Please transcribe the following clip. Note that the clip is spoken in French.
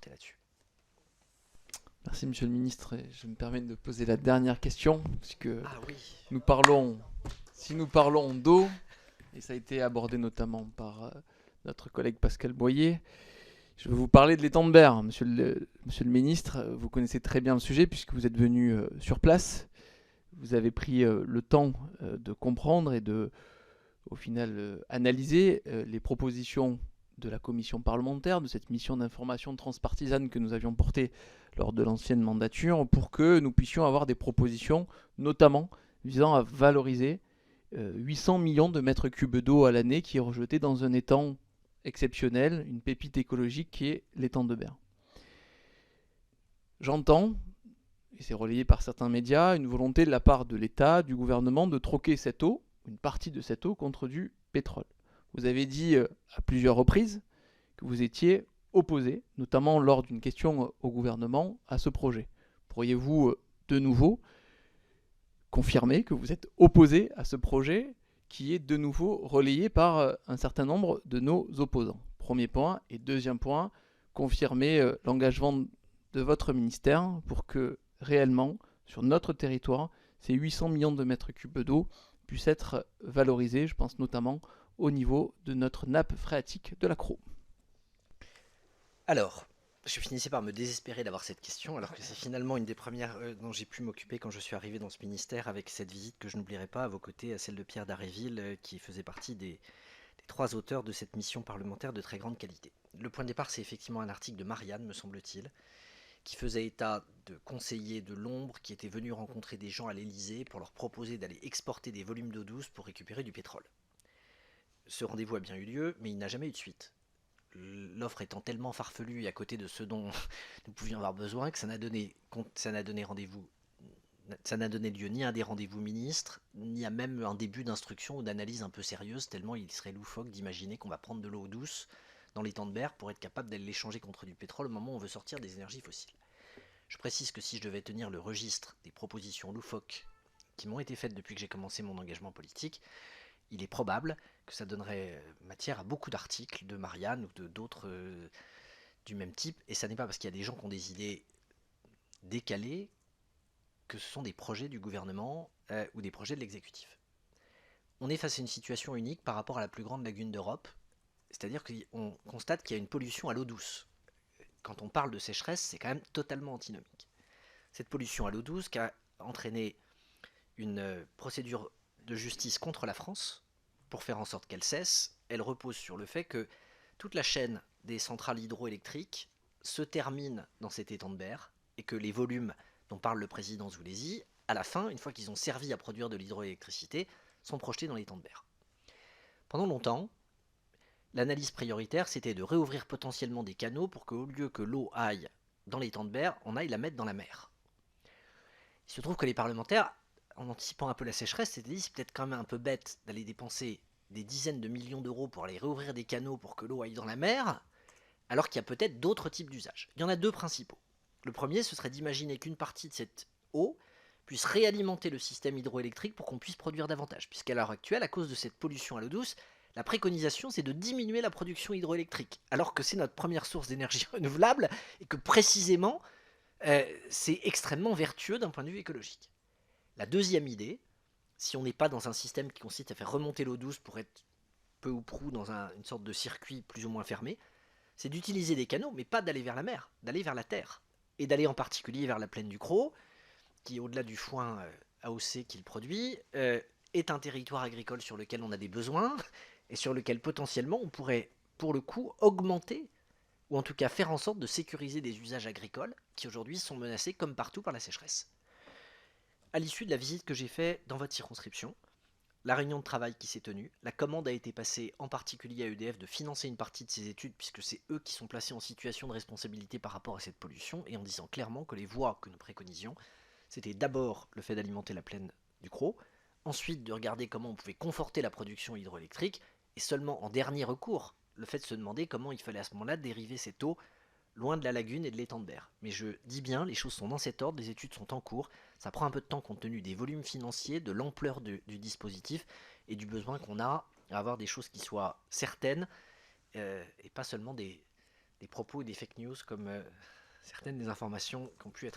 alerter là-dessus. Merci Monsieur le Ministre. Et je me permets de poser la dernière question, puisque Ah oui. nous parlons, si nous parlons d'eau, et ça a été abordé notamment par notre collègue Pascal Boyer, je vais vous parler de l'étang de Berre. Monsieur le Ministre, vous connaissez très bien le sujet puisque vous êtes venu sur place. Vous avez pris le temps de comprendre et de, au final, analyser les propositions de la commission parlementaire, de cette mission d'information transpartisane que nous avions portée lors de l'ancienne mandature, pour que nous puissions avoir des propositions, notamment visant à valoriser 800 millions de mètres cubes d'eau à l'année qui est rejeté dans un étang exceptionnel, une pépite écologique qui est l'étang de Berre. J'entends, et c'est relayé par certains médias, une volonté de la part de l'État, du gouvernement, de troquer cette eau, une partie de cette eau, contre du pétrole. Vous avez dit à plusieurs reprises que vous étiez opposé, notamment lors d'une question au gouvernement, à ce projet. Pourriez-vous de nouveau confirmer que vous êtes opposé à ce projet qui est de nouveau relayé par un certain nombre de nos opposants? Premier point. Et deuxième point, confirmer l'engagement de votre ministère pour que réellement, sur notre territoire, ces 800 millions de mètres cubes d'eau puissent être valorisés. Je pense notamment au niveau de notre nappe phréatique de la Crau. Alors, je finissais par me désespérer d'avoir cette question, alors que c'est finalement une des premières dont j'ai pu m'occuper quand je suis arrivé dans ce ministère, avec cette visite que je n'oublierai pas à vos côtés, à celle de Pierre Daréville, qui faisait partie des trois auteurs de cette mission parlementaire de très grande qualité. Le point de départ, c'est effectivement un article de Marianne, me semble-t-il, qui faisait état de conseillers de l'ombre qui étaient venus rencontrer des gens à l'Élysée pour leur proposer d'aller exporter des volumes d'eau douce pour récupérer du pétrole. Ce rendez-vous a bien eu lieu, mais il n'a jamais eu de suite. L'offre étant tellement farfelue et à côté de ce dont nous pouvions avoir besoin que ça n'a donné lieu ni à des rendez-vous ministres, ni à même un début d'instruction ou d'analyse un peu sérieuse, tellement il serait loufoque d'imaginer qu'on va prendre de l'eau douce dans les temps de berre pour être capable d'aller l'échanger contre du pétrole au moment où on veut sortir des énergies fossiles. Je précise que si je devais tenir le registre des propositions loufoques qui m'ont été faites depuis que j'ai commencé mon engagement politique, il est probable que ça donnerait matière à beaucoup d'articles de Marianne ou d'autres du même type, et ça n'est pas parce qu'il y a des gens qui ont des idées décalées que ce sont des projets du gouvernement ou des projets de l'exécutif. On est face à une situation unique par rapport à la plus grande lagune d'Europe, c'est-à-dire qu'on constate qu'il y a une pollution à l'eau douce. Quand on parle de sécheresse, c'est quand même totalement antinomique. Cette pollution à l'eau douce qui a entraîné une procédure de justice contre la France pour faire en sorte qu'elle cesse, elle repose sur le fait que toute la chaîne des centrales hydroélectriques se termine dans cet étang de Berre et que les volumes dont parle le président Zoulesi, à la fin, une fois qu'ils ont servi à produire de l'hydroélectricité, sont projetés dans l'étang de Berre. Pendant longtemps, l'analyse prioritaire, c'était de réouvrir potentiellement des canaux pour qu'au lieu que l'eau aille dans l'étang de Berre, on aille la mettre dans la mer. Il se trouve que les parlementaires, en anticipant un peu la sécheresse, s'étaient dit c'est peut-être quand même un peu bête d'aller dépenser des dizaines de millions d'euros pour aller réouvrir des canaux pour que l'eau aille dans la mer, alors qu'il y a peut-être d'autres types d'usages. Il y en a deux principaux. Le premier, ce serait d'imaginer qu'une partie de cette eau puisse réalimenter le système hydroélectrique pour qu'on puisse produire davantage. Puisqu'à l'heure actuelle, à cause de cette pollution à l'eau douce, la préconisation, c'est de diminuer la production hydroélectrique, alors que c'est notre première source d'énergie renouvelable et que précisément, c'est extrêmement vertueux d'un point de vue écologique. La deuxième idée, si on n'est pas dans un système qui consiste à faire remonter l'eau douce pour être peu ou prou dans une sorte de circuit plus ou moins fermé, c'est d'utiliser des canaux, mais pas d'aller vers la mer, d'aller vers la terre. Et d'aller en particulier vers la plaine du Crau, qui, au-delà du foin AOC qu'il produit, est un territoire agricole sur lequel on a des besoins, et sur lequel potentiellement on pourrait, pour le coup, augmenter, ou en tout cas faire en sorte de sécuriser des usages agricoles, qui aujourd'hui sont menacés comme partout par la sécheresse. À l'issue de la visite que j'ai faite dans votre circonscription, la réunion de travail qui s'est tenue, la commande a été passée en particulier à EDF de financer une partie de ces études puisque c'est eux qui sont placés en situation de responsabilité par rapport à cette pollution et en disant clairement que les voies que nous préconisions, c'était d'abord le fait d'alimenter la plaine du Crau, ensuite de regarder comment on pouvait conforter la production hydroélectrique et seulement en dernier recours, le fait de se demander comment il fallait à ce moment-là dériver cette eau loin de la lagune et de l'étang de Berre. Mais je dis bien, les choses sont dans cet ordre, les études sont en cours, ça prend un peu de temps compte tenu des volumes financiers, de l'ampleur du dispositif et du besoin qu'on a à avoir des choses qui soient certaines et pas seulement des des propos et des fake news comme certaines des informations qui ont pu être